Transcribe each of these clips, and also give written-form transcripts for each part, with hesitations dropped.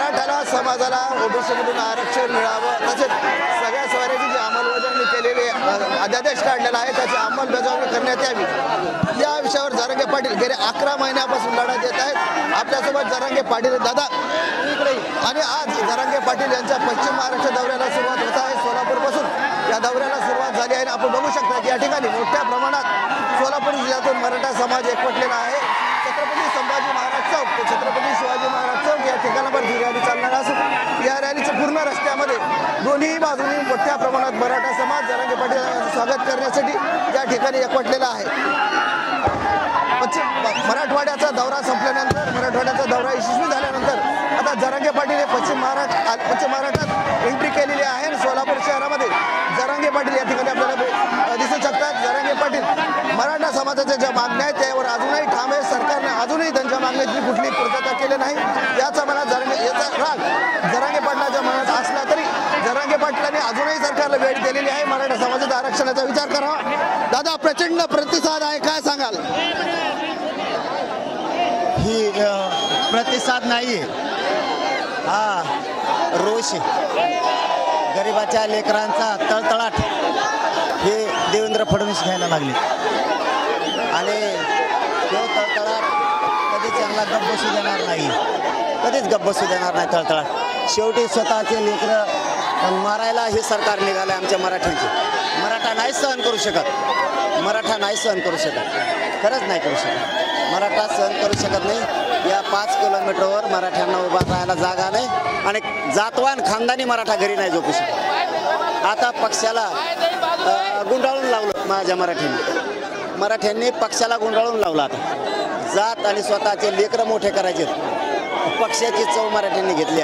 मराठा समाजाला ओबीसीमधून आरक्षण मिळावं, तसेच सगळ्या स्वाऱ्याची जी अंमलबजावणी केलेली अध्यादेश काढलेला आहे त्याची अंमलबजावणी करण्यात यावी या विषयावर जरांगे पाटील गेले 11 महिन्यापासून लढा देत आहेत। आपल्यासोबत जरांगे पाटील दादा आणि आज जरांगे पाटील यांच्या पश्चिम महाराष्ट्र दौऱ्याला सुरुवात होत आहे। सोलापूरपासून या दौऱ्याला सुरुवात झाली आहे। आपण बघू शकता की या ठिकाणी मोठ्या प्रमाणात सोलापूर जिल्ह्यातून मराठा समाज एकवटलेला आहे। छत्रपती संभाजी महाराज चौक ते छत्रपती शिवाजी महाराज चौक या ठिकाणावर ही रॅली चालणार असून या रॅलीचं पूर्ण रस्त्यामध्ये दोन्ही बाजूनी मोठ्या प्रमाणात मराठा समाज जरांगे पाटील यांचं स्वागत करण्यासाठी या ठिकाणी एकवटलेला आहे। मराठवाड्याचा दौरा संपल्यानंतर मराठवाड्याचा दौरा यशस्वी झाल्यानंतर आता जरांगे पाटील हे पश्चिम महाराष्ट्रात एंट्री केलेली आहे आणि सोलापूर शहरामध्ये जरांगे पाटील या ठिकाणी आपल्याला दिसू शकतात। जरांगे पाटील मराठा समाजाच्या ज्या मागण्या आहेत त्यावर अजूनही ठाम आहे। सरकारने अजूनही त्यांच्या मागण्याची कुठलीही पूर्तता केली नाही। याचा मनात याचा राग जरांगे पाटलाच्या मनात असला तरी जरांगे पाटलांनी अजूनही सरकारला वेळ दिलेली आहे। मराठा समाजाच्या आरक्षणाचा विचार करावा। दादा प्रचंड प्रतिसाद आहे, काय सांगाल? ही प्रतिसाद नाहीये, हा रोष गरिबाच्या लेकरांचा तळतळाट हे देवेंद्र फडणवीस घ्यायला लागले आणि तो तळतळाट कधीच त्यांना गप्प बसू देणार नाही, कधीच गप्प बसू देणार नाही तळतळाट। शेवटी स्वतःचे लेकरं मारायला हे सरकार निघाले आमच्या मराठ्यांचे। मराठा नाही सहन करू शकत, मराठा नाही सहन करू शकत, खरंच नाही करू शकत। मराठा सहन करू शकत नाही। या 5 किलोमीटरवर मराठ्यांना उभा राहायला जागा नाही आणि जातवान खानदानी मराठा घरी नाही झोपू शकत। आता पक्षाला गुंडाळून लावलं माझ्या मराठ्यांनी पक्षाला गुंडाळून लावलं। आता जात आणि स्वतःचे लेकरं मोठे करायचे, पक्षाची चव मराठ्यांनी घेतली,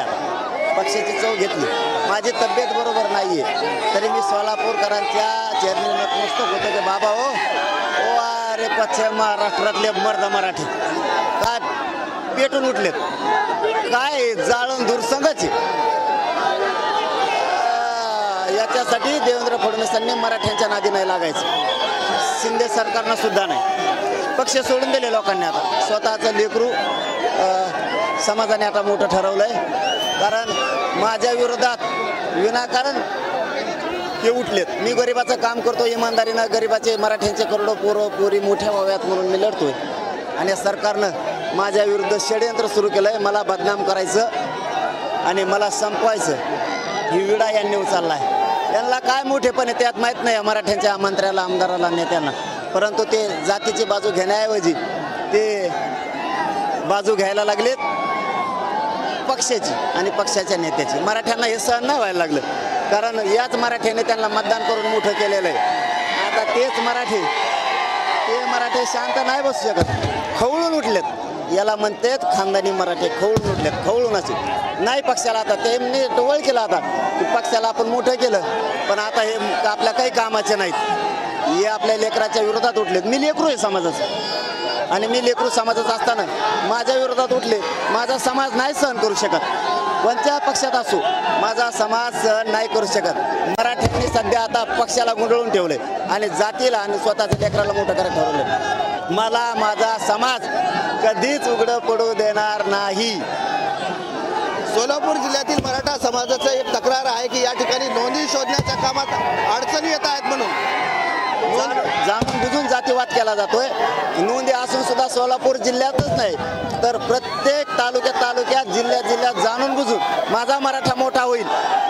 पक्षाची चव घेतली। माझी तब्येत बरोबर नाही आहे तरी मी सोलापूरकरांच्या चरणी नतमस्तक होतो की बाबा हो अरे पश्चिम महाराष्ट्रातले मर्द मराठी काय पेटून उठलेत, काय जाळून दूरसंघाची। याच्यासाठी देवेंद्र फडणवीसांनी मराठ्यांच्या नादी नाही लागायचं, शिंदे सरकारनं सुद्धा नाही। पक्ष सोडून दिले लोकांनी, आता स्वतःचं लेकरू समाजाने आता मोठं ठरवलंय। कारण माझ्या विरोधात विनाकारण हे उठलेत। मी गरिबाचं काम करतो इमानदारीनं, गरिबाचे मराठ्यांचे करोडो पोरं पोरी मोठ्या व्हाव्यात म्हणून मी लढतोय आणि सरकारनं माझ्या विरुद्ध षडयंत्र सुरू केलंय, मला बदनाम करायचं आणि मला संपवायचं ही विडा यांनी उचलला आहे। यांना काय मोठेपण आहे त्यात माहीत नाही मराठ्यांच्या मंत्र्याला, आमदाराला, नेत्यांना, परंतु ते जातीची बाजू घेण्याऐवजी ते बाजू घ्यायला लागलेत पक्षाची आणि पक्षाच्या नेत्याची। मराठ्यांना हे सहन नाही व्हायला लागलं कारण याच मराठ्याने त्यांना मतदान करून मोठं केलेलं आहे। आता ते मराठे शांत नाही बसू शकत, खवळून उठलेत। याला म्हणतात खानदानी मराठे, खवळून उठलेत, खवळून असे नाही पक्षाला। आता त्यांनी टोळ केलं आता की पक्षाला आपण मोठं केलं पण आता हे आपल्या काही कामाचे नाहीत, हे आपल्या लेकराच्या विरोधात उठलेत। मी लेकरू आहे समाजाचं आणि मी लेकरू समाजाचं असताना माझ्या विरोधात उठले। माझा समाज नाही सहन करू शकत, कोणत्या पक्षात असो माझा समाज सहन नाही करू शकत। मराठ्यांनी सध्या आता पक्षाला गुंडाळून ठेवले आणि जातीला आणि स्वतःच्या लेकराला मोठं करायला ठरवलं। मला माझा समाज कधीच उघडं पडू देणार नाही। सोलापूर जिल्ह्यातील मराठा समाजाचं एक तक्रार आहे की या ठिकाणी नोंदी शोधण्याच्या कामात अडचणी येत आहेत म्हणून जाणून बुजून जातीवाद केला जातोय। नोंदी असून सुद्धा सोलापूर जिल्ह्यातच नाही तर प्रत्येक तालुक्यात जिल्ह्यात जाणून बुजून माझा मराठा मोठा होईल,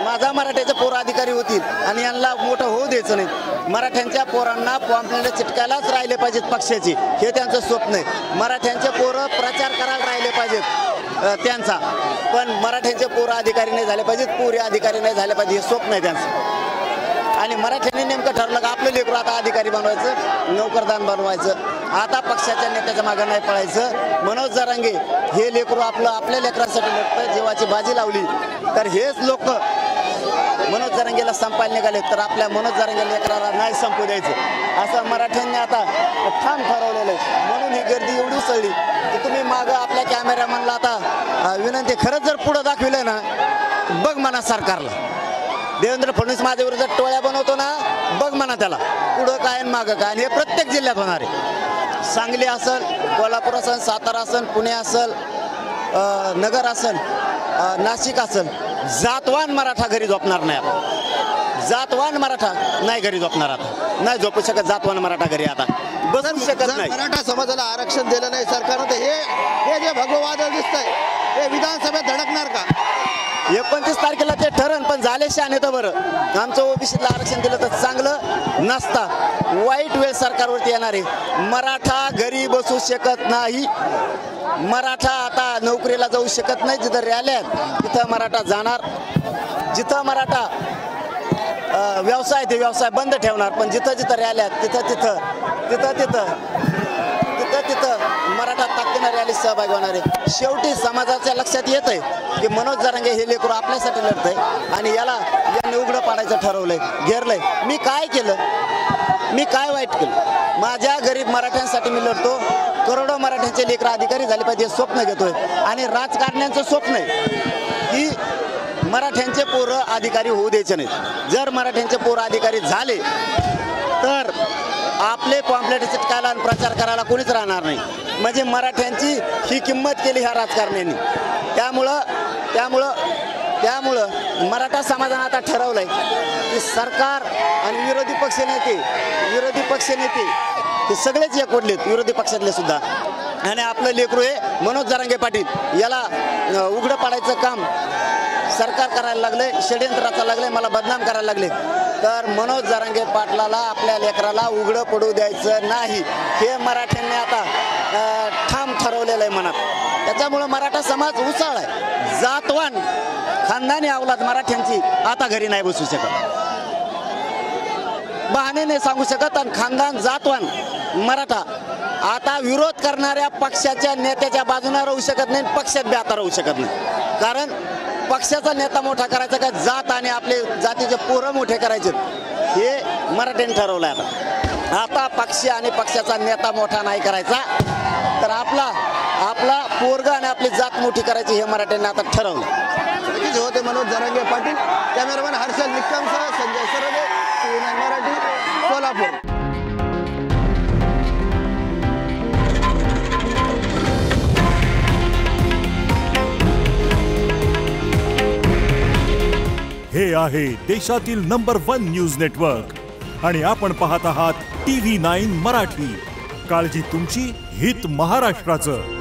माझा मराठ्याचे पोरं अधिकारी होतील आणि यांना मोठं होऊ द्यायचं नाही। मराठ्यांच्या पोरांना पॉम्पलेट चिटकायलाच राहिले पाहिजेत पक्षाची, हे त्यांचं स्वप्न आहे। मराठ्यांचे पोरं प्रचार करायला राहिले पाहिजेत त्यांचा, पण मराठ्यांचे पोरं अधिकारी नाही झाले पाहिजेत, पोरी अधिकारी नाही झाले पाहिजे, हे स्वप्न आहे त्यांचं। आणि मराठ्यांनी नेमकं ठरलं का आपलं लेकरू आता अधिकारी बनवायचं, नोकरदान बनवायचं, आता पक्षाच्या नेत्याच्या मागे नाही पळायचं। मनोज जरांगे हे लेकरू आपल्या लेकरांसाठी लढतं, जीवाची बाजी लावली तर हेच लोक मनोज जरांगेला संपायला निघाले तर आपल्या मनोज जरांगे लेकराला नाही संपू द्यायचं असं मराठ्यांनी आता ठाम ठरवलेलं आहे। म्हणून ही गर्दी एवढी उसळली की तुम्ही मागं आपल्या कॅमेरामॅनला आता विनंती, खरंच जर पुढं दाखविलं ना बघ म्हणा सरकारला, देवेंद्र फडणवीस माझ्या विरोधात टोळ्या बनवतो ना बघ म्हणा त्याला, पुढं काय आणि मागं काय, आणि हे प्रत्येक जिल्ह्यात होणार आहे। सांगली असेल, कोल्हापूर असेल, सातारा असेल, पुणे असेल, नगर असेल, नाशिक असेल, जातवान मराठा घरी झोपणार नाही आता. जातवान मराठा नाही घरी झोपणार आता, नाही झोपू शकत जातवान मराठा घरी आता बसू शकत जर नाही. मराठा समाजाला आरक्षण दिलं नाही सरकारनं तर हे जे भगववादळ दिसतंय हे विधानसभेत धडकणार का? 29 तारखेला ते ठरण, पण झाले शाने तर बरं. आमचं ओबीसीला आरक्षण दिलं तर चांगलं नसता. वाईट वेळ सरकारवरती येणार आहे. मराठा घरी बसू शकत नाही. मराठा आता नोकरीला जाऊ शकत नाही. जिथं रॅल्या आहेत तिथं मराठा जाणार. जिथं मराठा व्यवसाय ते व्यवसाय बंद ठेवणार. पण जिथं जिथं रॅल्या आहेत तिथं तिथं तिथं तिथं तिथं तिथं मराठा ताकदीनं रॅलीत सहभागी होणार आहे. शेवटी समाजाच्या लक्षात येत आहे की मनोज जरांगे हे लेकरू आपल्यासाठी लढत आहे आणि यांनी उघडं पाडायचं ठरवलंय, घेरलंय. मी काय केलं? मी काय वाईट केलं? माझ्या गरीब मराठ्यांसाठी मी लढतो. करोडो मराठ्यांचे लेकरं अधिकारी झाले पाहिजे स्वप्न घेतोय. आणि राजकारण्यांचं स्वप्न आहे की मराठ्यांचे पोरं अधिकारी होऊ द्यायचे नाहीत. जर मराठ्यांचे पोरं अधिकारी झाले तर आपले पॉम्पलेट चिटकायला आणि प्रचार करायला कोणीच राहणार नाही. म्हणजे मराठ्यांची ही किंमत केली ह्या राजकारण्यांनी. त्यामुळं मराठा समाजानं आता ठरवलंय की सरकार आणि विरोधी पक्षनेते हे सगळेच एकवटलेत, विरोधी पक्षातले सुद्धा. आणि आपलं लेकरू हे मनोज जरांगे पाटील याला उघडं पाडायचं काम सरकार करायला लागले, षडयंत्र रचायला लागले, मला बदनाम करायला लागले. तर मनोज जरांगे पाटलाला आपल्या लेकराला उघडं पडू द्यायचं नाही हे मराठ्यांनी आता ठाम ठरवलेलं आहे मनात. त्याच्यामुळं मराठा समाज उसाळ आहे. जातवान खानदानी अवलाद मराठ्यांची आता घरी नाही बसू शकत, बहाणे नाही सांगू शकत. आणि खानदान जातवान मराठा आता विरोध करणाऱ्या पक्षाच्या नेत्याच्या बाजूने राहू शकत नाही, पक्षात बी आता राहू शकत नाही. कारण पक्षाचा नेता मोठा करायचा का जात आणि आपले जातीचे पोरं मोठे करायचे हे मराठ्यांनी ठरवलं आहे. आता पक्ष आणि पक्षाचा नेता मोठा नाही करायचा, तर आपला पोरगा आणि आपली जात मोठी करायची हे मराठ्यांनी आता ठरवलं. होते मनोज जरांगे पाटील. कॅमेरामॅन हर्षल निक्कमसह संजय सरदे, TV9 मराठी, सोलापूर. हे आहे देशातील नंबर 1 न्यूज नेटवर्क आणि आपण पाहत आहात TV9 मराठी. काळजी तुमची, हित महाराष्ट्राचं.